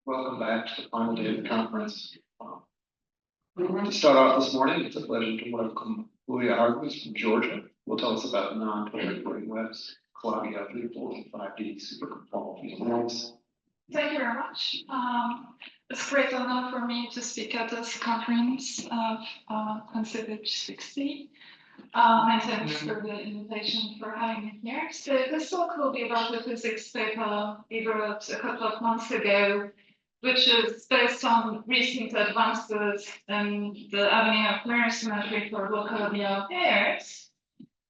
Welcome back to the final day of the conference. To start off this morning, it's a pleasure to welcome Hülya Argüz from Georgia, who will tell us about non-toric ring webs, Calabi-Yau 3-fold, 5D superconformal fields. Thank you very much. It's a great honor for me to speak at this conference of Considered 60. And thanks for the invitation for having me here. So this talk will be about the physics paper we wrote a couple of months ago, which is based on recent advances in the avenue of mirror symmetry for local Calabi-Yau pairs,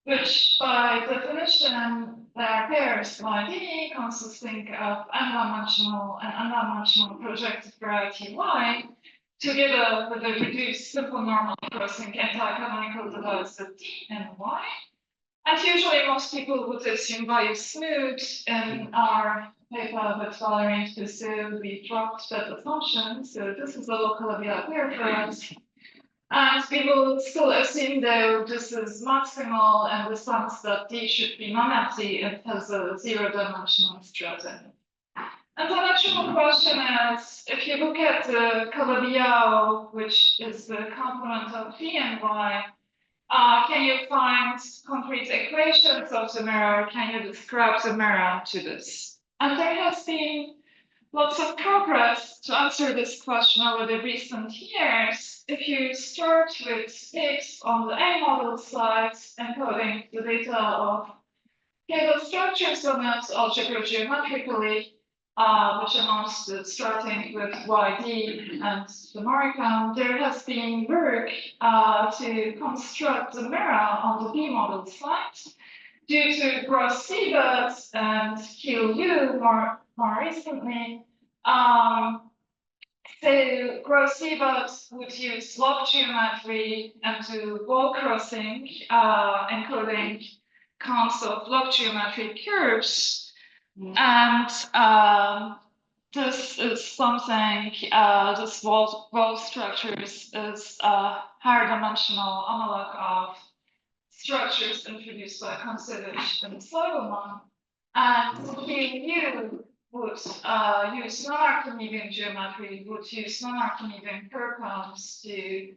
which by definition they are pairs YD consisting of n-dimensional and n-dimensional projected variety Y together with a reduced simple normal crossing anti-canonical divides of D and Y. And usually most people would assume Y is smooth. In our paper with Valery and Bousseau, we dropped that assumption. So this is a local Calabi-Yau pair for us. And we will still assume, though, this is maximal in the sense that D should be non-empty. It has a zero-dimensional strata. And the natural question is, if you look at the Calabi-Yau, which is the complement of D and Y, can you find concrete equations of the mirror? Can you describe the mirror to this? And there has been lots of progress to answer this question over the recent years. If you start with pics on the A model slides encoding the data of cable structures on it algebra geometrically, which amounts to starting with YD and the Morricone, there has been work to construct the mirror on the B model slide due to Bousseau and Hülya more recently. So Bousseau would use log geometry and do wall crossing, encoding counts of log geometry curves. And this is something, this wall structures is a higher dimensional analog of structures introduced by Considered in Sloboman. And Hülya would use non-Archimedean geometry, would use non-Archimedean curves to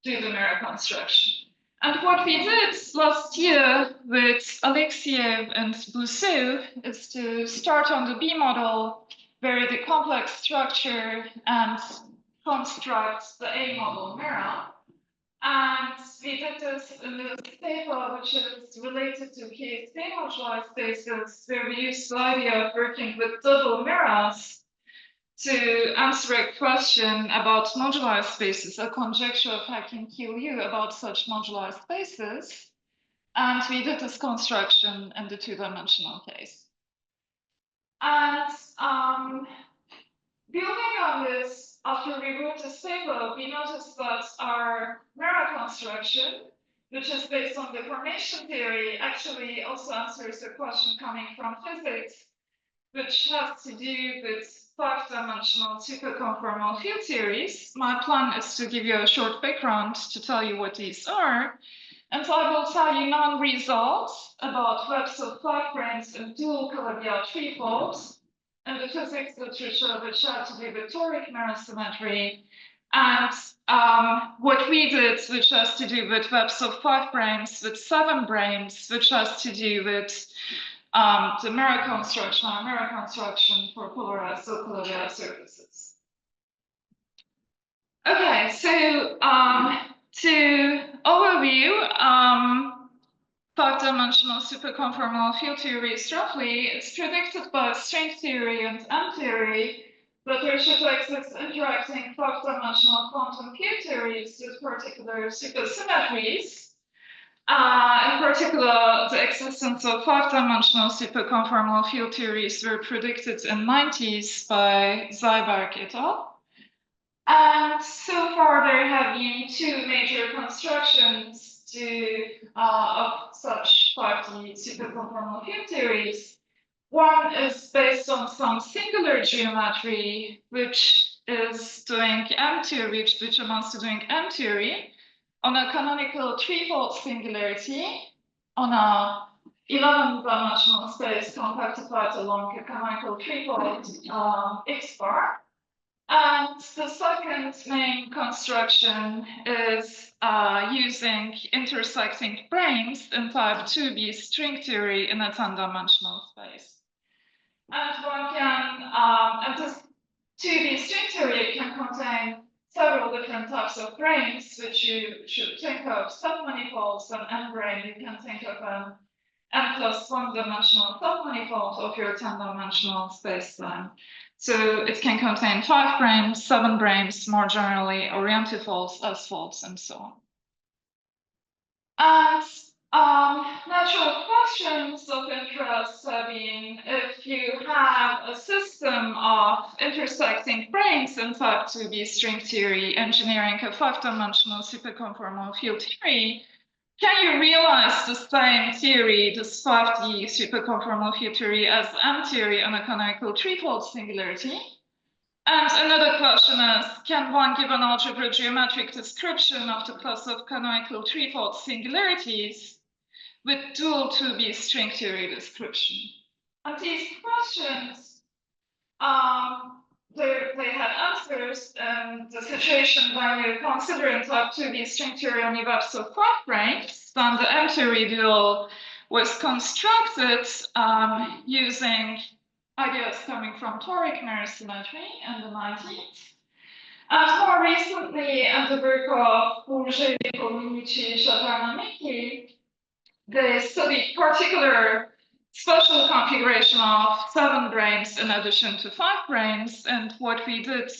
do the mirror construction. And what we did last year with Alexeev and Bousseau is to start on the B model, vary the complex structure, and construct the A model mirror. And we did this in this paper, which is related to KSP moduli spaces, where we used the idea of working with double mirrors to answer a question about moduli spaces, a conjecture of hacking Hülya about such moduli spaces. And we did this construction in the two-dimensional case. And building on this, after we wrote this paper, we noticed that our mirror construction, which is based on deformation theory, actually also answers a question coming from physics, which has to do with five-dimensional superconformal field theories. My plan is to give you a short background to tell you what these are. And I will tell you non-results about webs of five branes and dual Calabi-Yau threefolds in the physics literature, which have to do with toric mirror symmetry. And what we did, which has to do with webs of five branes with seven branes, which has to do with the mirror construction for polarized Calabi-Yau surfaces. Okay, so to overview, five-dimensional superconformal field theory is roughly, it's predicted by string theory and M theory, but there should exist interacting five-dimensional quantum field theories with particular supersymmetries. In particular, the existence of five-dimensional superconformal field theories were predicted in the 90s by Zyberg et al. And so far, there have been two major constructions of such 5D superconformal field theories. One is based on some singular geometry, which is doing M theory, which amounts to doing M theory, on a canonical threefold singularity, on a 11-dimensional space compactified along a canonical threefold X bar. And the second main construction is using intersecting branes in type IIB string theory in a 10-dimensional space. And one can, and this 2D string theory can contain several different types of branes, which you should think of submanifolds, and n-brane, you can think of an n+1 dimensional submanifold of your 10-dimensional spacetime. So it can contain 5 branes, 7 branes, more generally orientifolds, S-folds, and so on. And natural questions of interest have been, if you have a system of intersecting branes in type IIB string theory, engineering a 5-dimensional superconformal field theory, can you realize the same theory, this 5D superconformal field theory, as M theory on a canonical threefold singularity? And another question is, can one give an algebra geometric description of the class of canonical threefold singularities with dual 2B string theory description? And these questions, they had answers in the situation when you consider in type 2B string theory only webs of 5 branes. Then the M theory dual was constructed using ideas coming from toric mirror symmetry in the 19th. And more recently, in the work of Bousseau, Calabi-Yau, Chaternamiki, they studied particular special configuration of 7 branes in addition to 5 branes. And what we did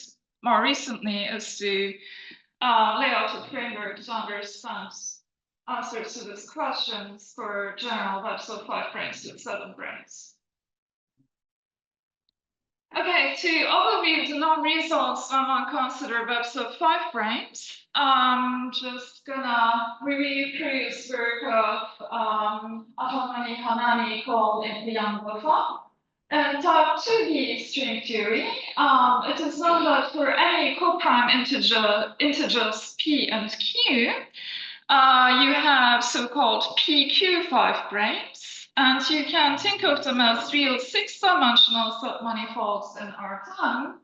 more recently is to lay out a framework to understand answers to these questions for general webs of 5 branes with 7 branes. Okay, to overview the known results when one consider webs of 5 branes, I'm just gonna review previous work of Atomani Hanani called in the Bousseau. In type 2B string theory, it is known that for any coprime integers P and Q, you have so-called PQ5 branes. And you can think of them as real 6-dimensional submanifolds in R10,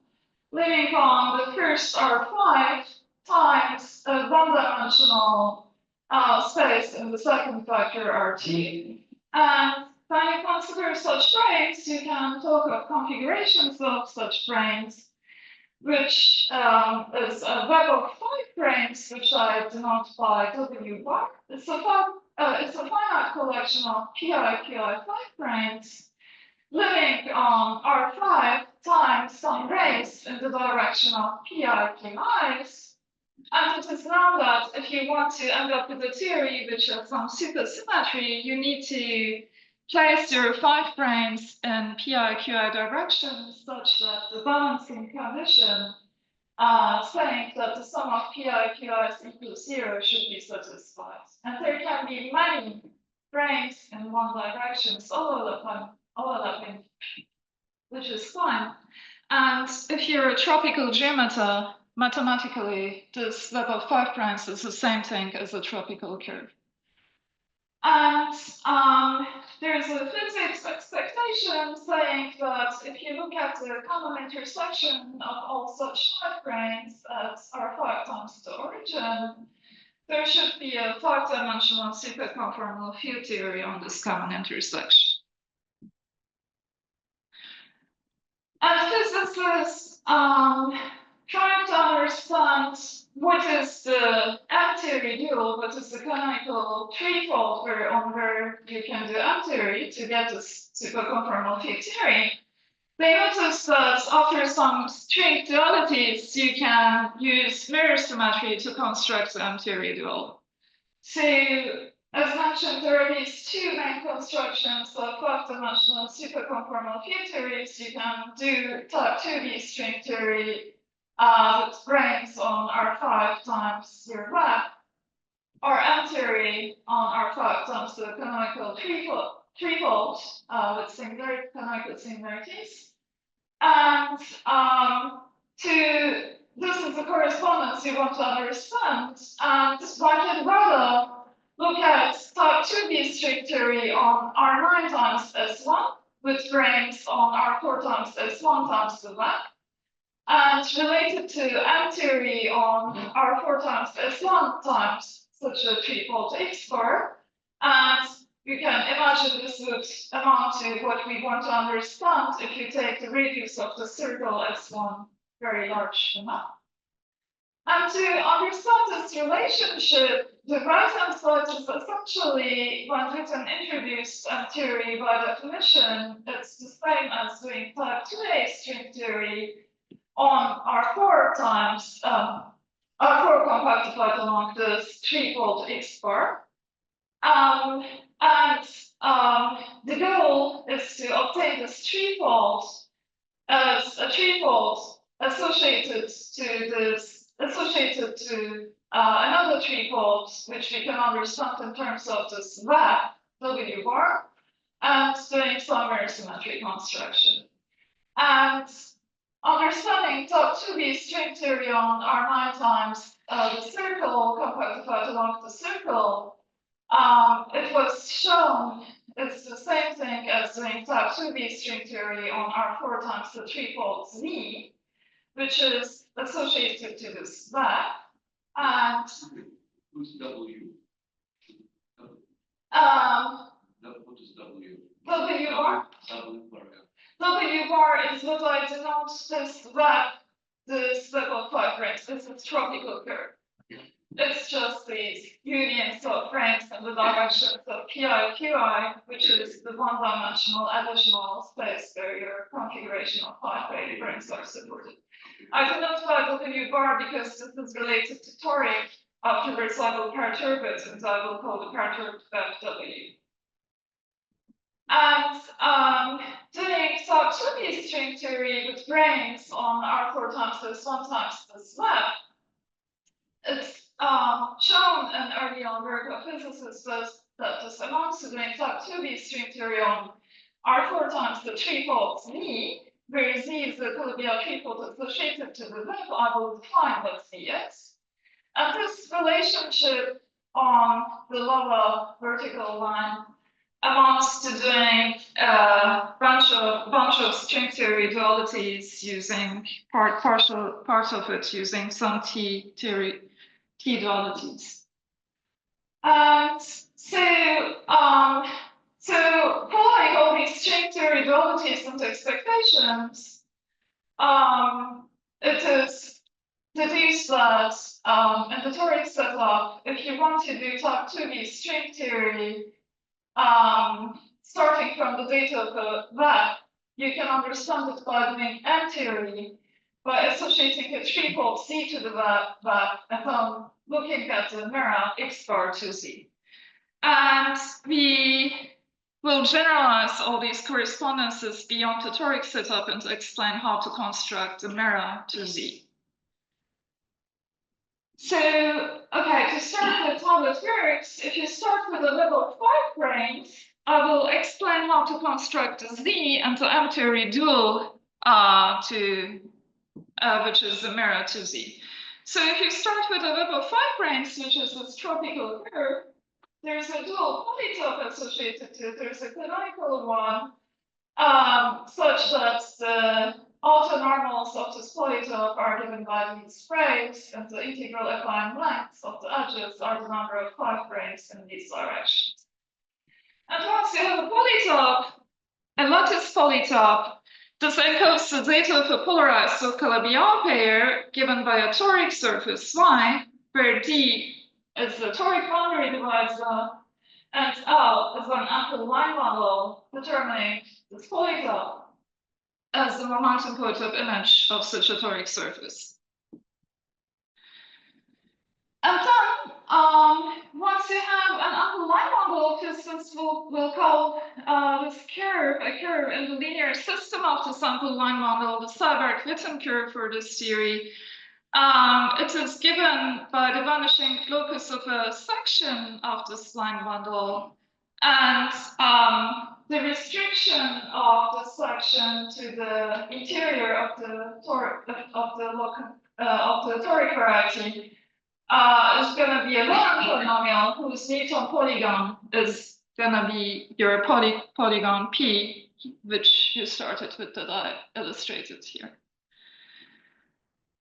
living on the first R5 times a 1-dimensional space in the second factor R2. And when you consider such branes, you can talk of configurations of such branes, which is a web of 5 branes, which I denote by W bar. It's a finite collection of PI/QI5 branes living on R5 times some race in the direction of PI/QIs. And it is known that if you want to end up with a theory which has some supersymmetry, you need to place your 5 branes in PI/QI directions such that the balancing condition saying that the sum of PI/QIs equals 0 should be satisfied. And there can be many branes in one direction, overlapping, which is fine. And if you're a tropical geometer, mathematically, this web of 5 branes is the same thing as a tropical curve. And there's a physics expectation saying that if you look at the common intersection of all such 5 branes at R5 times the origin, there should be a 5-dimensional superconformal field theory on this common intersection. And physicists trying to understand what is the M theory dual, what is the canonical threefold where you can do M theory to get this superconformal field theory. They noticed that after some string dualities, you can use mirror symmetry to construct the M theory dual. So, as mentioned, there are these 2 main constructions of 5-dimensional superconformal field theories. You can do type 2B string theory with branes on R5 times your web, or M theory on R5 times the canonical threefold with canonical singularities. And this is the correspondence you want to understand. And one can rather look at type 2B string theory on R9 times S1 with branes on R4 times S1 times the web. And related to M theory on R4 times S1 times such a threefold X bar. And you can imagine this would amount to what we want to understand if you take the radius of the circle as one very large amount. And to understand this relationship, the right-hand side is essentially, when written introduced M theory by definition, it's the same as doing type 2A string theory on R4 times R4 compactified along this threefold X bar. The goal is to obtain this threefold as a threefold associated to another threefold, which we can understand in terms of this web W bar, and doing some very symmetry construction. And understanding type 2B string theory on R9 times the circle compactified along the circle, it was shown it's the same thing as doing type 2B string theory on R4 times the threefold Z, which is associated to this web. And who's W? What is W? W bar. W bar, yeah. W bar is what I denote this web of 5 rings. This is tropical curve. It's just these unions of rings in the directions of Pi, Qi, which is the one-dimensional additional space where your configuration of 5 rings are supported. I denote by W bar because this is related to toric. Afterwards, I will perturb it, and I will call the perturbed web W. And doing type 2B string theory with branes on R4 times S1 times this web, it's shown in early on work of physicists that this amounts to doing type 2B string theory on R4 times the threefold Z, where Z is the Calabi-Yau threefold associated to the web. I will define what Z is. And this relationship on the lower vertical line amounts to doing a bunch of string theory dualities using part of it using some T dualities. And so following all these string theory dualities and expectations, it is deduced that in the toric setup, if you want to do type 2B string theory, starting from the data of the web, you can understand it by doing M theory, by associating a threefold Z to the web, and then looking at the mirror X bar to Z. And we will generalize all these correspondences beyond the toric setup and explain how to construct the mirror to Z. So, okay, to start with how it works, if you start with a level 5 branes, I will explain how to construct the Z and the M theory dual which is the mirror to Z. So if you start with a level 5 branes, which is this tropical curve, there's a dual polytope associated to it. There's a canonical one, such that the autonormals of this polytope are given by these branes, and the integral affine lengths of the edges are the number of 5 branes in these directions. And once you have a polytope, a lattice polytope, this encodes the data of a polarized Calabi-Yau pair given by a toric surface Y, where D is the toric boundary divisor, and L is an ample line model determining this polytope as the momentum polytope image of such a toric surface. And then, once you have an ample line model, physicists will call this curve a curve in the linear system of the sample line model, the Seiberg-Witten curve for this theory. It is given by the vanishing locus of a section of this line model, and the restriction of the section to the interior of the toric variety is going to be a Lorentz polynomial whose Newton polygon is going to be your polygon P, which you started with that I illustrated here.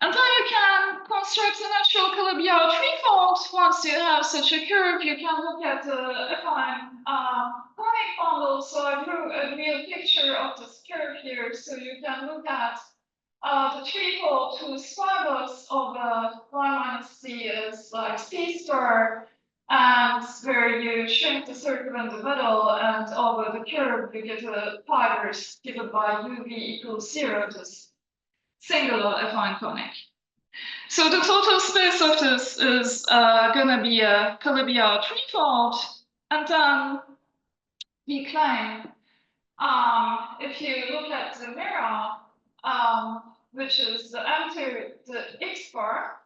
And then you can construct a natural Calabi-Yau threefold. Once you have such a curve, you can look at the affine conic bundle. So I drew a real picture of this curve here. So you can look at the threefold whose fibers of y minus c is like c star, and where you shrink the circle in the middle, and over the curve you get the fibers given by uv equals 0, this singular affine conic. So the total space of this is going to be a Calabi-Yau threefold, and then we claim if you look at the mirror, which is the X bar,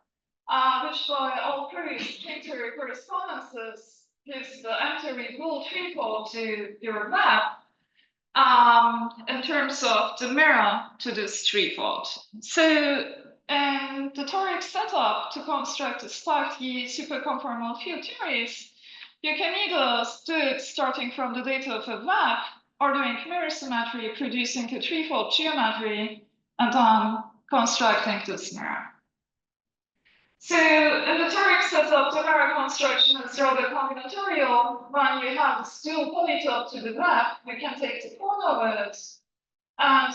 which by all previous Cantor correspondences gives the empty rule threefold to your map in terms of the mirror to this threefold. So in the toric setup to construct a slightly superconformal field theories, you can either do it starting from the data of a map or doing mirror symmetry, producing a threefold geometry, and then constructing this mirror. So in the toric setup, the mirror construction is rather combinatorial. When you have this dual polytope to the map, you can take the cone of it, and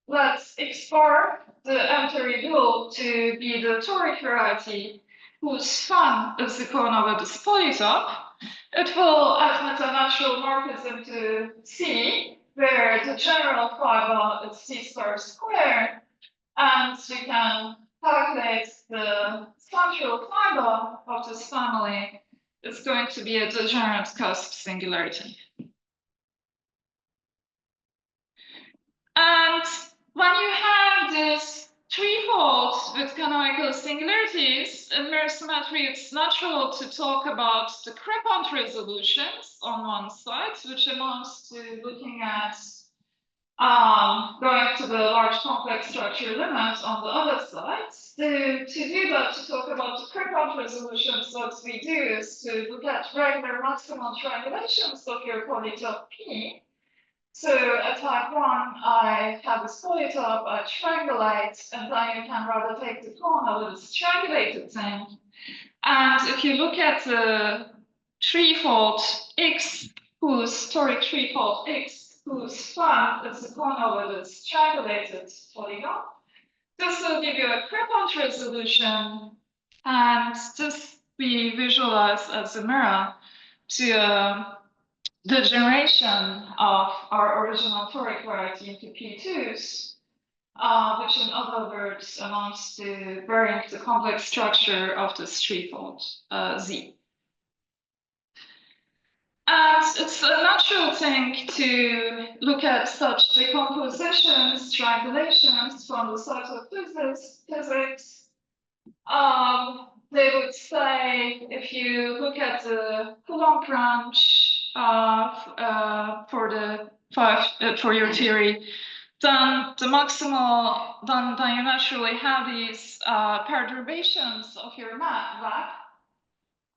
let's explore the empty dual to be the toric variety whose fun is the cone over this polytope. It will admit a natural morphism to C, where the general fiber is C star squared, and you can calculate the central fiber of this family is going to be a degenerate cusp singularity. And when you have this threefold with canonical singularities, in mirror symmetry, it's natural to talk about the Crepont resolutions on one side, which amounts to looking at going to the large complex structure limit on the other side. So to do that, to talk about the Crepont resolutions, what we do is to look at regular maximal triangulations of your polytope P. So at type 1, I have this polytope, I triangulate, and then you can rather take the cone of this triangulated thing. And if you look at the threefold X, whose toric threefold X, whose fun is the cone over this triangulated polygon, this will give you a Crepont resolution, and this we visualize as a mirror to the generation of our original toric variety into P2s, which in other words amounts to burying the complex structure of this threefold Z. And it's a natural thing to look at such decompositions, triangulations from the side of physics. They would say, if you look at the Coulomb branch for your theory, then the maximal, then you naturally have these perturbations of your map.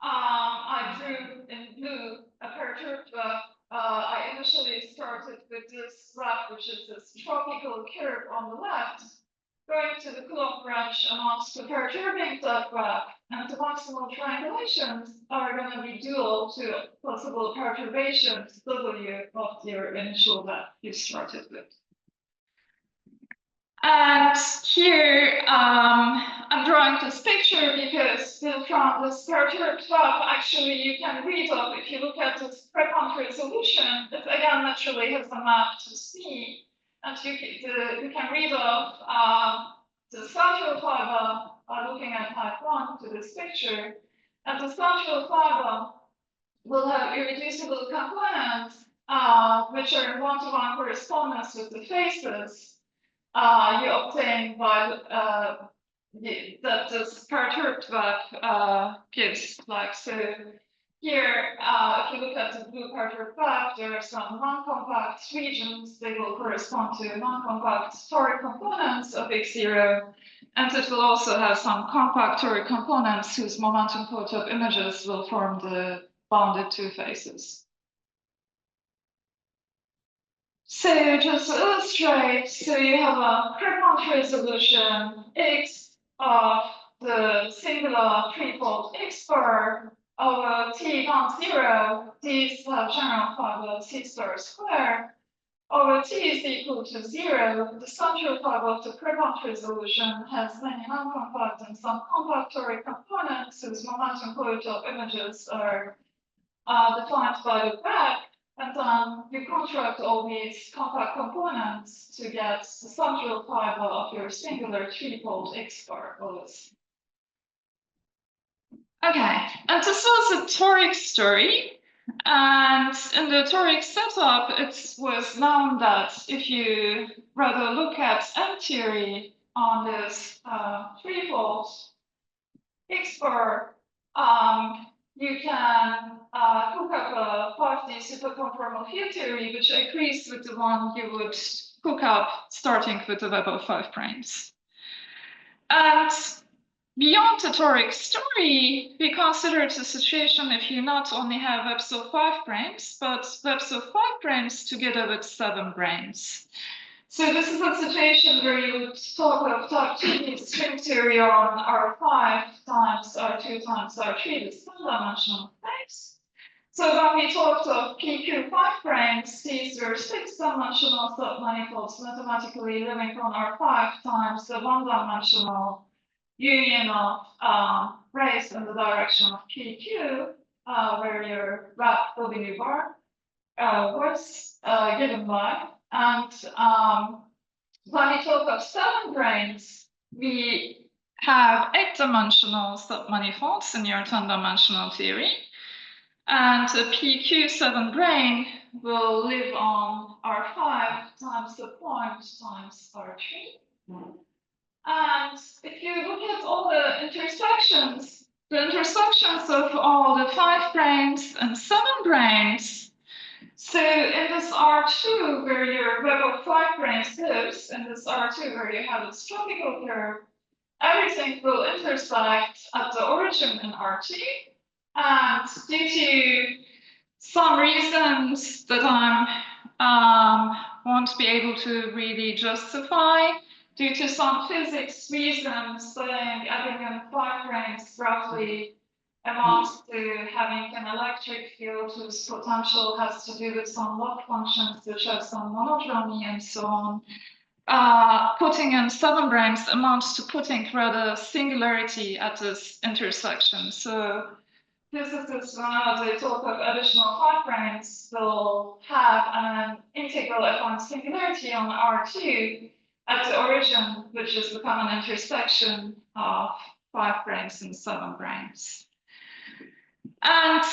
I drew in blue a perturbed web. I initially started with this graph, which is this tropical curve on the left. Going to the Coulomb branch amounts to perturbing that graph, and the maximal triangulations are going to be dual to possible perturbations W of your initial web you started with. And here I'm drawing this picture because from this perturbed web, actually you can read off, if you look at this Crepont resolution, it again naturally has a map to C. And you can read off the central fiber looking at type 1 to this picture. And the central fiber will have irreducible components, which are in one-to-one correspondence with the faces you obtain by that this perturbed web gives. Like, so here, if you look at the blue perturbed web, there are some non-compact regions. They will correspond to non-compact toric components of X0. And it will also have some compact toric components whose momentum polytope images will form the bounded two faces. So just to illustrate, so you have a Crepont resolution X, of the singular threefold x bar over t non-zero, these have general fiber c star square, over t is equal to 0, the central fiber of the Pierrick resolution has many non-compact and some compact toric components whose momentum quota of images are defined by the graph, and then you contract all these compact components to get the central fiber of your singular threefold x bar OS. Okay, and this was a toric story. And in the toric setup, it was known that if you rather look at M theory on this threefold x bar, you can hook up a 5D superconformal field theory, which agrees with the one you would hook up starting with the web of 5 branes. And beyond the toric story, we considered the situation if you not only have webs of 5 branes, but webs of 5 branes together with 7 branes. So this is a situation where you would talk of type IIB string theory on R5 times R2 times R3, this one-dimensional space. So when we talked of PQ5 branes, these were 6-dimensional submanifolds mathematically living on R5 times the one-dimensional union of rays in the direction of PQ, where your wrap W bar was given by. And when we talk of 7 branes, we have 8-dimensional submanifolds in your 10-dimensional theory. And a PQ7 brane will live on R5 times the point times R3. And if you look at all the intersections of all the 5 branes and 7 branes, so in this R2 where your web of 5 branes lives, in this R2 where you have its tropical curve, everything will intersect at the origin in R2. And due to some reasons that I won't be able to really justify, due to some physics reasons, saying adding in 5 branes roughly amounts to having an electric field whose potential has to do with some lock functions which have some monodromy and so on. Putting in 7 branes amounts to putting rather singularity at this intersection. So physicists, whenever they talk of additional 5 branes, will have an integral F1 singularity on R2 at the origin, which is the common intersection of 5 branes and 7 branes. And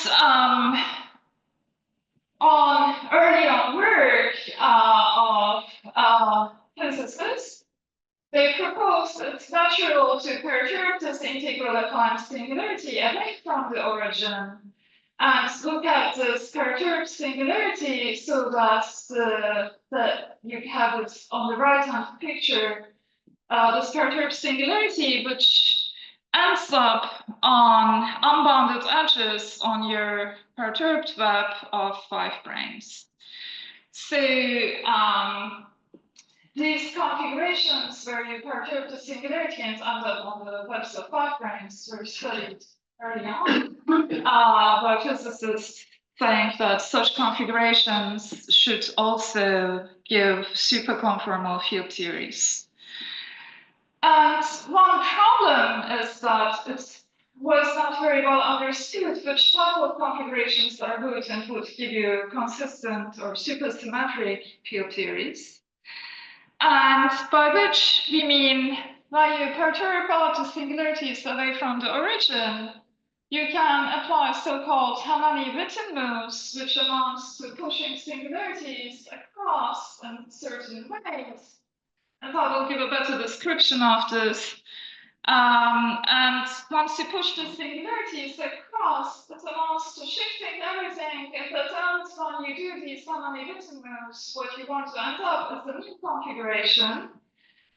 on early on work of physicists, they proposed it's natural to perturb this integral F1 singularity away from the origin and look at this perturbed singularity so that you have it on the right-hand picture, this perturbed singularity, which ends up on unbounded edges on your perturbed web of 5 branes. So these configurations where you perturb the singularity and end up on the webs of 5 branes were studied early on by physicists saying that such configurations should also give superconformal field theories. And one problem is that it was not very well understood which type of configurations are good and would give you consistent or supersymmetric field theories. And by which we mean when you perturb all the singularities away from the origin, you can apply so-called Hellenic-Witten moves, which amounts to pushing singularities across in certain ways. And I will give a better description of this. And once you push the singularities across, it amounts to shifting everything. If at end, when you do these Hellenic-Witten moves, what you want to end up is a new configuration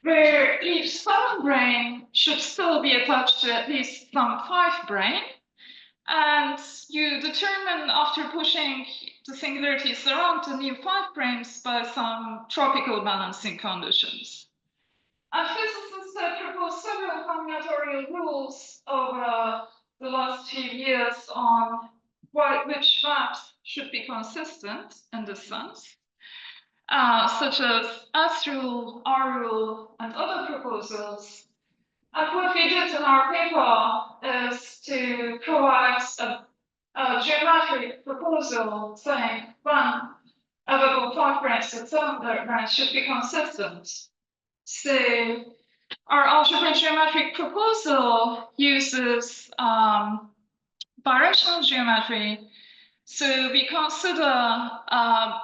where each 7 brane should still be attached to at least some 5 brane. And you determine after pushing the singularities around the new 5 branes by some tropical balancing conditions. And physicists have proposed several combinatorial rules over the last few years on which maps should be consistent in this sense, such as S rule, R rule, and other proposals. And what we did in our paper is to provide a geometric proposal saying when a web of 5 branes and 7 branes should be consistent. So our algebra geometric proposal uses directional geometry. So we consider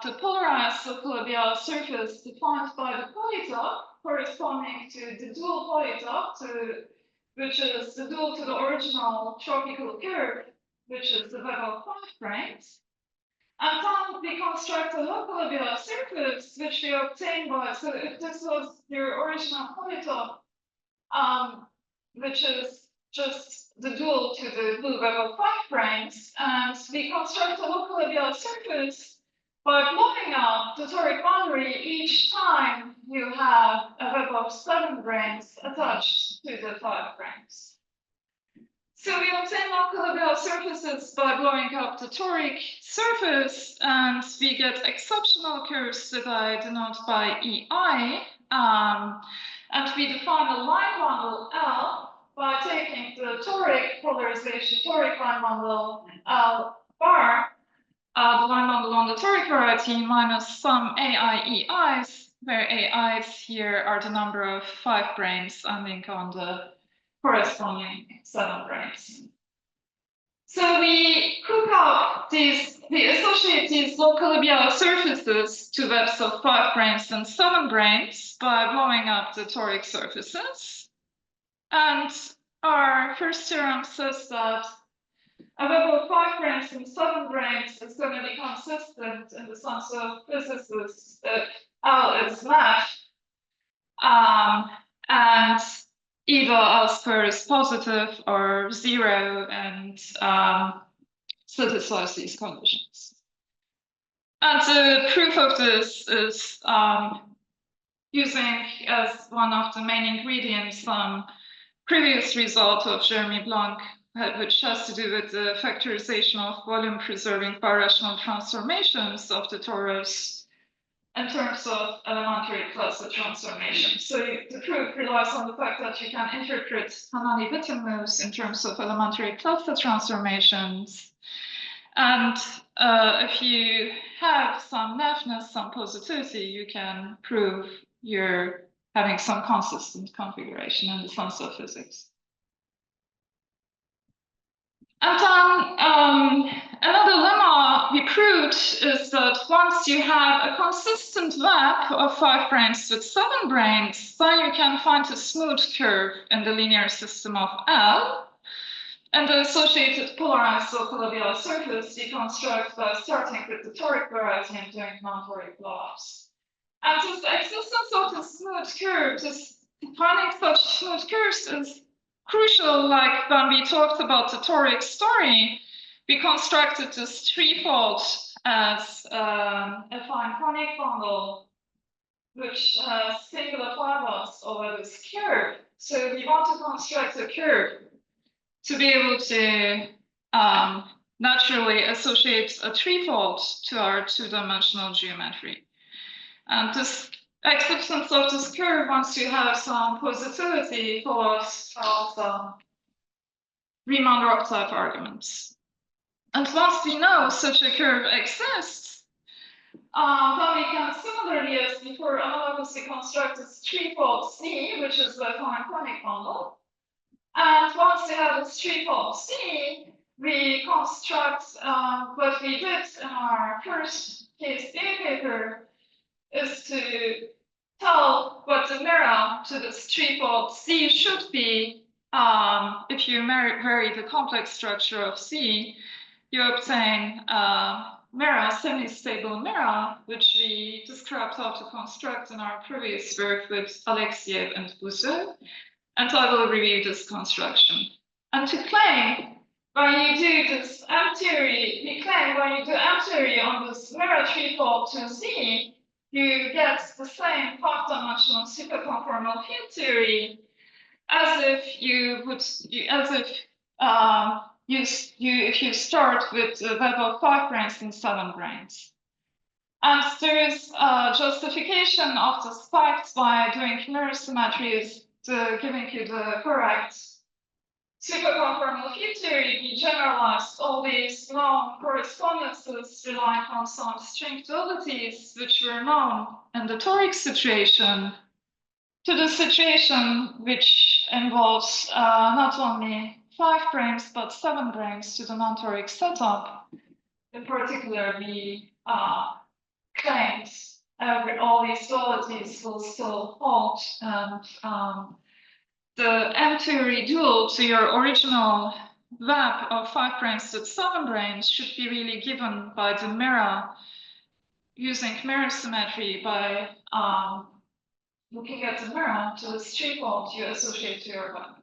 the polarized Calabi-Yau surface defined by the polytope corresponding to the dual polytope, which is the dual to the original tropical curve, which is the web of 5 branes. And then we construct a Calabi-Yau surface, which we obtain by, so if this was your original polytope, which is just the dual to the blue web of 5 branes, and we construct a Calabi-Yau surface by blowing up the toric boundary each time you have a web of 7 branes attached to the 5 branes. So we obtain Calabi-Yau surfaces by blowing up the toric surface, and we get exceptional curves that I denote by EI. And we define a line bundle L by taking the toric polarization, toric line bundle L bar, the line bundle on the toric variety minus some AIEIs, where AIs here are the number of 5 branes ending on the corresponding 7 branes. So we cook up we associate these Calabi-Yau surfaces to webs of 5 branes and 7 branes by blowing up the toric surfaces. And our first theorem says that a web of 5 branes and 7 branes is going to be consistent in the sense of physicists if L is mesh, and either L square is positive or 0 and satisfies these conditions. And the proof of this is using as one of the main ingredients some previous result of Jeremy Blanc, which has to do with the factorization of volume-preserving birational transformations of the torus in terms of elementary cluster transformation. So the proof relies on the fact that you can interpret Hanani-Witten moves in terms of elementary cluster transformations. And if you have some naveness, some positivity, you can prove you're having some consistent configuration in the sense of physics. And then another lemma we proved is that once you have a consistent web of 5 branes with 7 branes, then you can find a smooth curve in the linear system of L. And the associated polarized Calabi-Yau surface you construct by starting with the toric variety and doing non-toric blobs. And this existence of the smooth curve, finding such smooth curves is crucial. Like when we talked about the toric story, we constructed this threefold as a fine conic bundle, which has singular fibers over this curve. So we want to construct a curve to be able to naturally associate a threefold to our 2-dimensional geometry. And this existence of this curve, once you have some positivity, follows from Riemann-Roch type arguments. And once we know such a curve exists, then we can similarly as before analogously construct this threefold C, which is the fine conic bundle. And once we have this threefold C, we construct what we did in our first case A paper is to tell what the mirror to this threefold C should be. If you vary the complex structure of C, you obtain a mirror, semi-stable mirror, which we described how to construct in our previous work with Alexeev and Bousseau. And I will review this construction. And to claim, when you do this M theory, we claim when you do M theory on this mirror threefold to Z, you get the same half-dimensional superconformal field theory as if if you start with a web of 5 branes and 7 branes. And there is a justification of this fact by doing mirror symmetries to giving you the correct superconformal field theory. We generalized all these long correspondences relying on some string dualities which were known in the toric situation to the situation which involves not only 5 branes but 7 branes to the non-toric setup. In particular, we claimed all these dualities will still hold, and the M-theory dual to your original web of 5 branes with 7 branes should be really given by the mirror, using mirror symmetry by looking at the mirror to the threefold you associate to your web.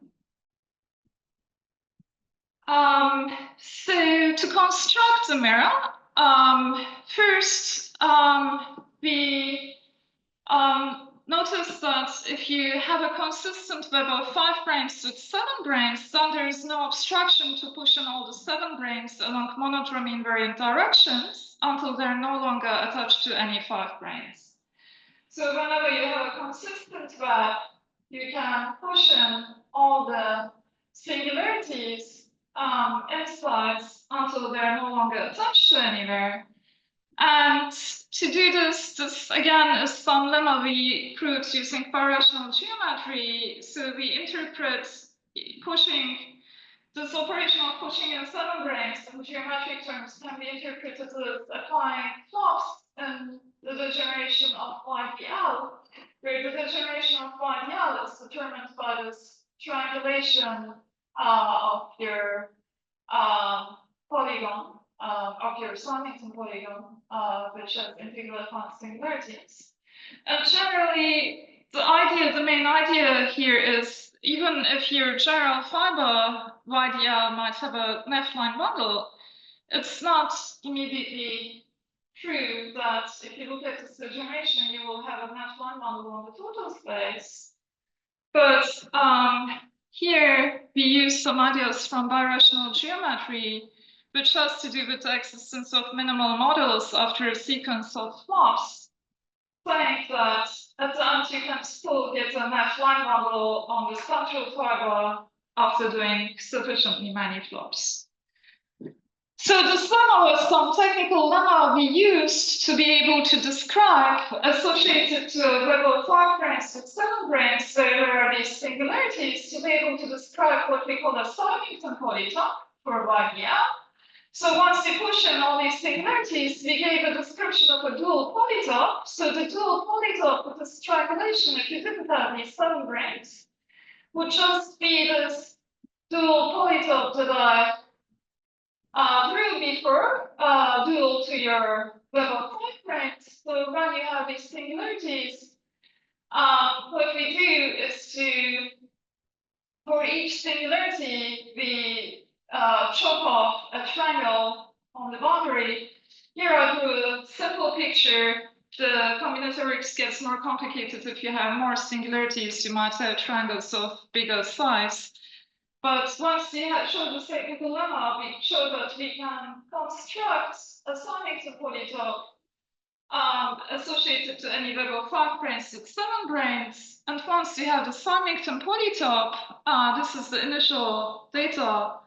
So to construct the mirror, first we notice that if you have a consistent web of 5 branes with 7 branes, then there is no obstruction to push in all the 7 branes along monodromy invariant directions until they're no longer attached to any 5 branes. So whenever you have a consistent web, you can push in all the singularities inside until they're no longer attached to anywhere. And to do this again is some lemma we proved using birational geometry. So we interpret pushing, this operation of pushing in 7 branes in geometric terms can be interpreted as applying flops in the degeneration of YDL, where the degeneration of YDL is determined by this triangulation of your polygon, of your Symington polygon, which has integral singularities. And generally, the main idea here is, even if your general fiber YDL might have a Neff-line bundle, it's not immediately true that if you look at this degeneration, you will have a Neff-line bundle on the total space. But here we use some ideas from birational geometry, which has to do with the existence of minimal models after a sequence of flops, saying that at the end you can still get a Neff-line bundle on the central fiber after doing sufficiently many flops. So this lemma was some technical lemma we used to be able to describe, associated to a web of 5 branes with 7 branes, where there are these singularities, to be able to describe what we call a Symington polytope for YDL. So once you push in all these singularities, we gave a description of a dual polytope. So the dual polytope with this triangulation, if you didn't have these 7 branes, would just be this dual polytope that I drew before, dual to your web of 5 branes. So when you have these singularities, what we do is for each singularity, we chop off a triangle on the boundary. Here I drew a simple picture. The combinatorics gets more complicated if you have more singularities. You might have triangles of bigger size. But once we have shown the technical lemma, we show that we can construct a Symington polytope associated to any web of 5 branes with 7 branes. And once we have the Symington polytope, this is the initial data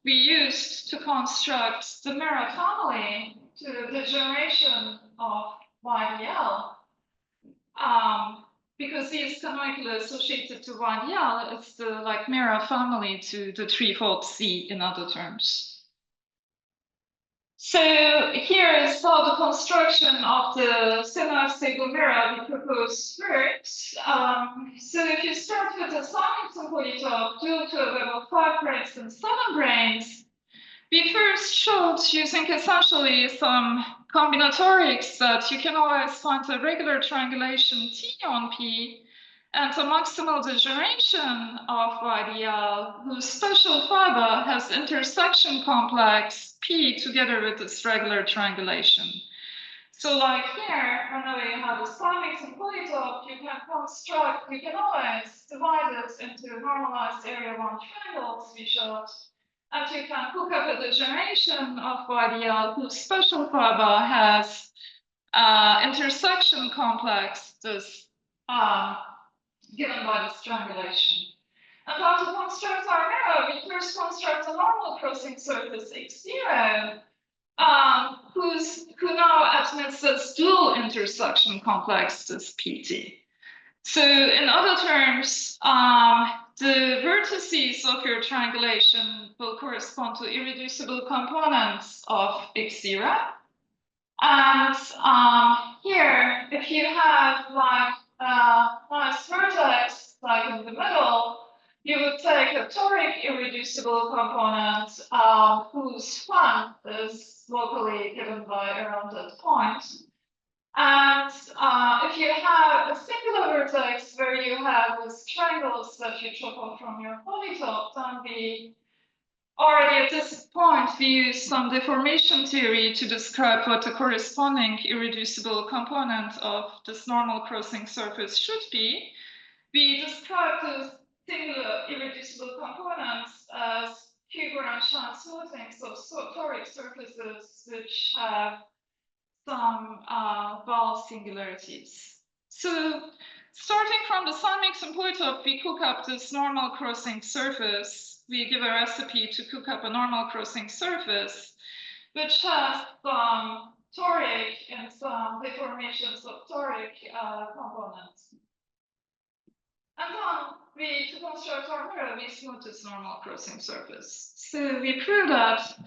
we used to construct the mirror family to the degeneration of YDL. Because C is canonically associated to YDL, it's the mirror family to the threefold C in other terms. So here is how the construction of the semi-stable mirror we propose works. So if you start with a Symington polytope due to a web of 5 branes and 7 branes, we first showed, using essentially some combinatorics, that you can always find a regular triangulation T on P and a maximal degeneration of YDL whose special fiber has intersection complex P together with its regular triangulation. So like here, whenever you have a Simons and polytope, you can always divide it into normalized area 1 triangles we showed. And you can hook up a degeneration of YDL whose special fiber has intersection complex this given by this triangulation. And how to construct our mirror, we first construct a normal crossing surface X0, who now admits this dual intersection complex, this PT. So in other terms, the vertices of your triangulation will correspond to irreducible components of X0. And here, if you have like a nice vertex, like in the middle, you would take a toric irreducible component whose fun is locally given by around that point. And if you have a singular vertex where you have these triangles that you chop off from your polytope, then we already at this point we use some deformation theory to describe what the corresponding irreducible component of this normal crossing surface should be. We describe the singular irreducible components as Q-branch smoothing, so toric surfaces which have some Val singularities. So starting from the sun mix and polytope, we cook up this normal crossing surface. We give a recipe to cook up a normal crossing surface, which has some toric and some deformations of toric components. And then to construct our mirror, we smooth this normal crossing surface. So we prove that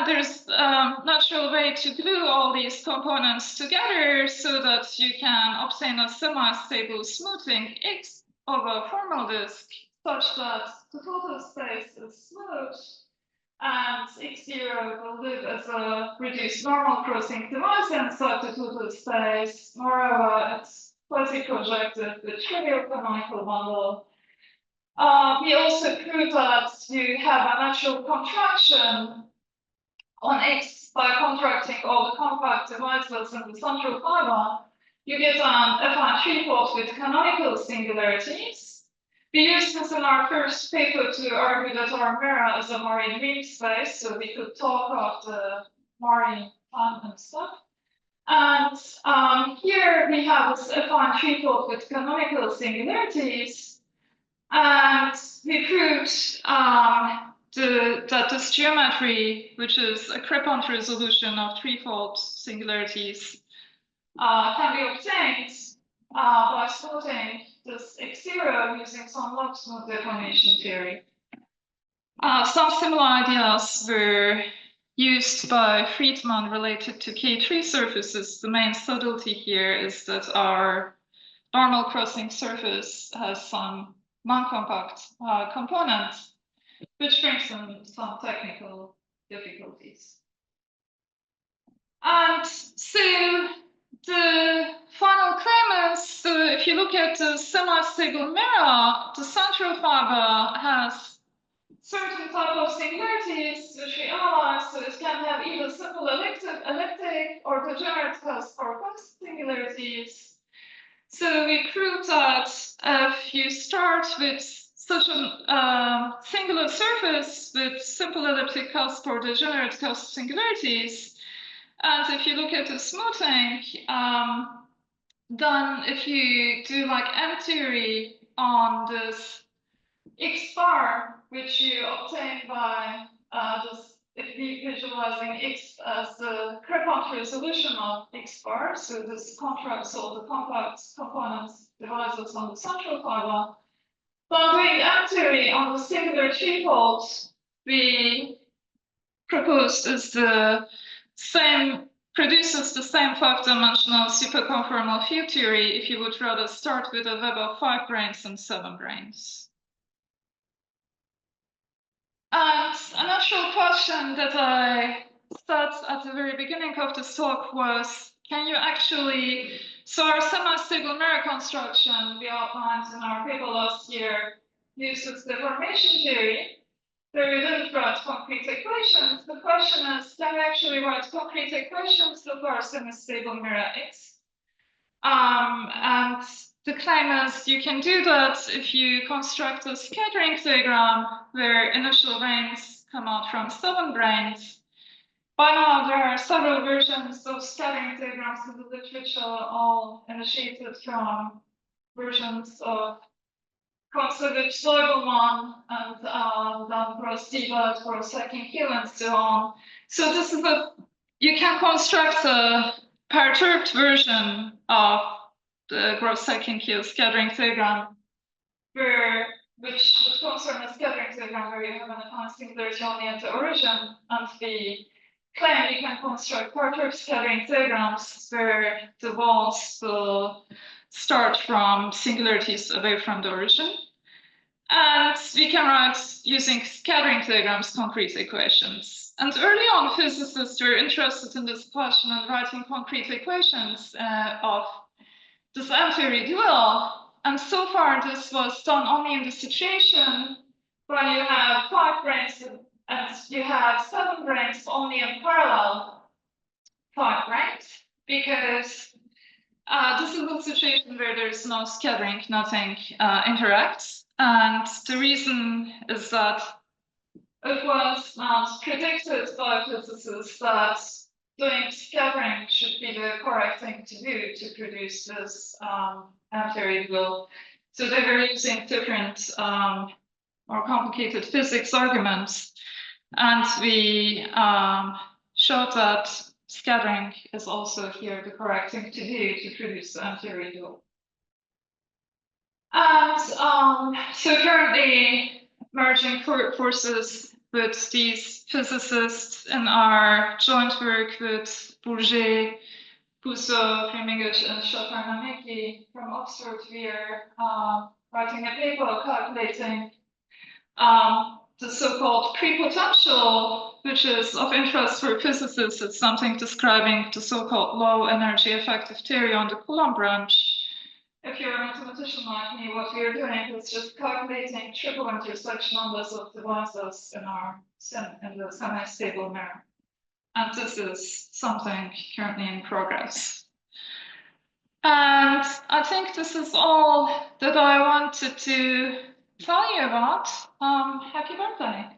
there's a natural way to glue all these components together so that you can obtain a semi-stable smoothing X over a formal disk such that the total space is smooth and X0 will live as a reduced normal crossing device inside the total space. Moreover, it's quasi-projected with trivial canonical bundle. We also prove that you have a natural contraction on X by contracting all the compact divisors in the central fiber. You get an affine tripod with canonical singularities. We used this in our first paper to argue that our mirror is a Murray dream space, so we could talk of the Murray time and stuff. And here we have this affine tripod with canonical singularities. And we proved that this geometry, which is a Crepont resolution of threefold singularities, can be obtained by smoothing this X0 using some log smooth deformation theory. Some similar ideas were used by Friedman related to K3 surfaces. The main subtlety here is that our normal crossing surface has some non-compact components, which brings in some technical difficulties. And so the final claim is, so if you look at the semi-stable mirror, the central fiber has certain type of singularities which we analyze, so it can have either simple elliptic or degenerate cusp or cusp singularities. So we proved that if you start with such a singular surface with simple elliptic cusp or degenerate cusp singularities, and if you look at the smoothing, then if you do like M theory on this X bar, which you obtain by just visualizing X as the Crepont resolution of X bar, so this contracts all the compact components divisors on the central fiber. But doing M theory on the singular threefolds, we proposed is the same, produces the same 5-dimensional superconformal field theory if you would rather start with a web of 5 branes and 7 branes. And a natural question that I set at the very beginning of this talk was, can you actually, so our semi-stable mirror construction we outlined in our paper last year uses deformation theory, where we didn't write concrete equations. The question is, can we actually write concrete equations of our semi-stable mirror X? And the claim is you can do that if you construct a scattering diagram where initial branes come out from stubborn branes. By now, there are several versions of scattering diagrams in the literature, all initiated from versions of considered soluble one and then gross debug, gross second Q, and so on. So this is you can construct a perturbed version of the gross second Q scattering diagram, which would concern a scattering diagram where you have an affine singularity only at the origin, and the claim you can construct perturbed scattering diagrams where the walls will start from singularities away from the origin. And we can write, using scattering diagrams, concrete equations. And early on, physicists were interested in this question and writing concrete equations of this M-theory dual. And so far, this was done only in the situation when you have 5 branes and you have 7 branes only in parallel 5 branes, because this is a situation where there's no scattering, nothing interacts. And the reason is that it was not predicted by physicists that doing scattering should be the correct thing to do to produce this M-theory dual. So they were using different, more complicated physics arguments. And we showed that scattering is also here the correct thing to do to produce the M-theory dual. And so currently merging forces with these physicists in our joint work with Bourget, Bousseau, Pierrick, and Chopin from Oxford, we are writing a paper calculating the so-called pre-potential, which is of interest for physicists. It's something describing the so-called low energy effective theory on the Coulomb branch. If you're a mathematician like me, what we are doing is just calculating triple intersection numbers of devices in the semi-stable mirror. And this is something currently in progress. And I think this is all that I wanted to tell you about. Happy birthday.